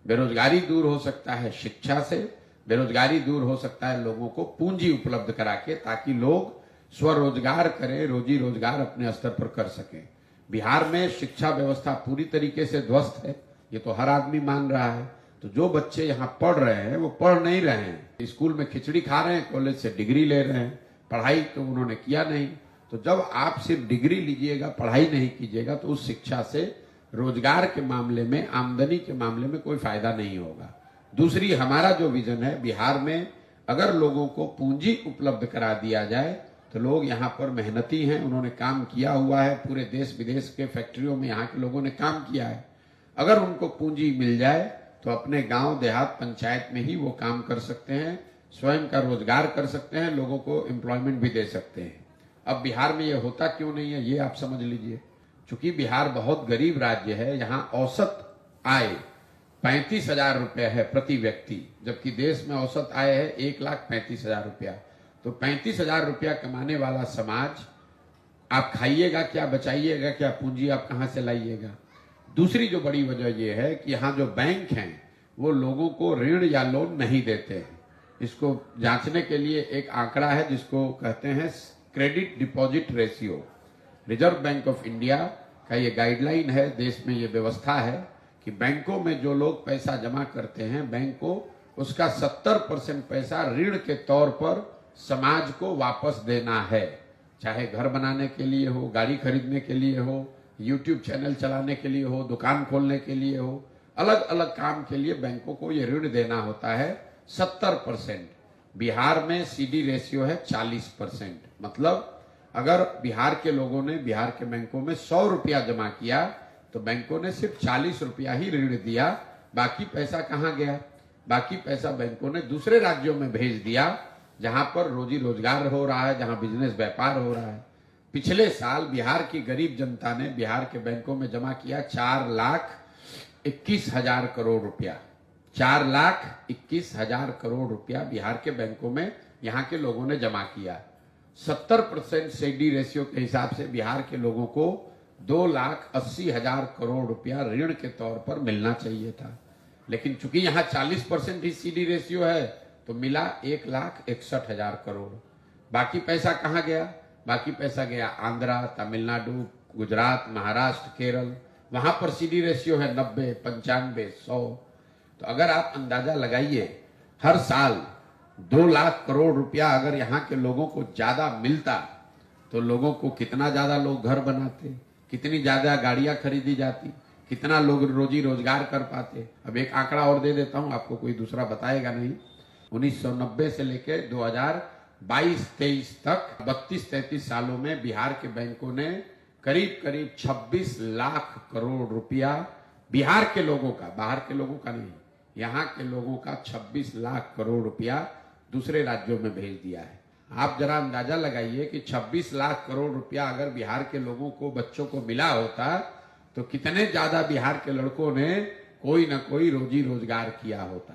बेरोजगारी दूर हो सकता है शिक्षा से, बेरोजगारी दूर हो सकता है लोगों को पूंजी उपलब्ध करा के, ताकि लोग स्वरोजगार करें, रोजी रोजगार अपने स्तर पर कर सकें। बिहार में शिक्षा व्यवस्था पूरी तरीके से ध्वस्त है, ये तो हर आदमी मान रहा है। तो जो बच्चे यहाँ पढ़ रहे हैं वो पढ़ नहीं रहे हैं, स्कूल में खिचड़ी खा रहे हैं, कॉलेज से डिग्री ले रहे हैं, पढ़ाई तो उन्होंने किया नहीं। तो जब आप सिर्फ डिग्री लीजिएगा, पढ़ाई नहीं कीजिएगा, तो उस शिक्षा से रोजगार के मामले में, आमदनी के मामले में कोई फायदा नहीं होगा। दूसरी, हमारा जो विजन है, बिहार में अगर लोगों को पूंजी उपलब्ध करा दिया जाए तो लोग यहाँ पर मेहनती हैं, उन्होंने काम किया हुआ है, पूरे देश विदेश के फैक्ट्रियों में यहाँ के लोगों ने काम किया है। अगर उनको पूंजी मिल जाए तो अपने गांव देहात पंचायत में ही वो काम कर सकते हैं, स्वयं का रोजगार कर सकते हैं, लोगों को एम्प्लॉयमेंट भी दे सकते हैं। अब बिहार में ये होता क्यों नहीं है, ये आप समझ लीजिए। चूंकि बिहार बहुत गरीब राज्य है, यहाँ औसत आय 35,000 रुपये है प्रति व्यक्ति, जबकि देश में औसत आय है 1,35,000 रुपया। तो 35,000 रुपया कमाने वाला समाज, आप खाइएगा क्या, बचाइएगा क्या, पूंजी आप कहां से लाइएगा। दूसरी जो बड़ी वजह यह है कि यहाँ जो बैंक हैं वो लोगों को ऋण या लोन नहीं देते हैं। इसको जांचने के लिए एक आंकड़ा है जिसको कहते हैं credit deposit ratio. Reserve bank of India का ये गाइडलाइन है, देश में ये व्यवस्था है कि बैंकों में जो लोग पैसा जमा करते हैं, बैंक को उसका 70% पैसा ऋण के तौर पर समाज को वापस देना है। चाहे घर बनाने के लिए हो, गाड़ी खरीदने के लिए हो, यूट्यूब चैनल चलाने के लिए हो, दुकान खोलने के लिए हो, अलग अलग काम के लिए बैंकों को ये ऋण देना होता है 70%। बिहार में सीडी रेशियो है 40%। मतलब अगर बिहार के लोगों ने बिहार के बैंकों में 100 रुपया जमा किया तो बैंकों ने सिर्फ 40 रुपया ही ऋण दिया, बाकी पैसा कहाँ गया? बाकी पैसा बैंकों ने दूसरे राज्यों में भेज दिया जहां पर रोजी रोजगार हो रहा है, जहां बिजनेस व्यापार हो रहा है। पिछले साल बिहार की गरीब जनता ने बिहार के बैंकों में जमा किया 4,21,000 करोड़ रुपया। 4,21,000 करोड़ रुपया बिहार के बैंकों में यहाँ के लोगों ने जमा किया। 70% सीडी रेशियो के हिसाब से बिहार के लोगों को 2,80,000 करोड़ रुपया ऋण के तौर पर मिलना चाहिए था, लेकिन चूंकि यहाँ 40% ही सीडी रेशियो है तो मिला 1,61,000 करोड़। बाकी पैसा कहाँ गया? बाकी पैसा गया आंध्रा, तमिलनाडु, गुजरात, महाराष्ट्र, केरल। वहां पर सीडी रेशियो है 90, 95, 100। तो अगर आप अंदाजा लगाइए, हर साल 2 लाख करोड़ रुपया अगर यहाँ के लोगों को ज्यादा मिलता तो लोगों को कितना ज्यादा लोग घर बनाते, कितनी ज्यादा गाड़ियां खरीदी जाती, कितना लोग रोजी रोजगार कर पाते। अब एक आंकड़ा और दे देता हूं आपको, कोई दूसरा बताएगा नहीं। 1990 से लेकर 2022-23 तक 32-33 सालों में बिहार के बैंकों ने करीब करीब 26 लाख करोड़ रुपया बिहार के लोगों का, बाहर के लोगों का नहीं, यहाँ के लोगों का 26 लाख करोड़ रुपया दूसरे राज्यों में भेज दिया है। आप जरा अंदाजा लगाइए कि 26 लाख करोड़ रुपया अगर बिहार के लोगों को, बच्चों को मिला होता तो कितने ज्यादा बिहार के लड़कों ने कोई ना कोई रोजी रोजगार किया होता।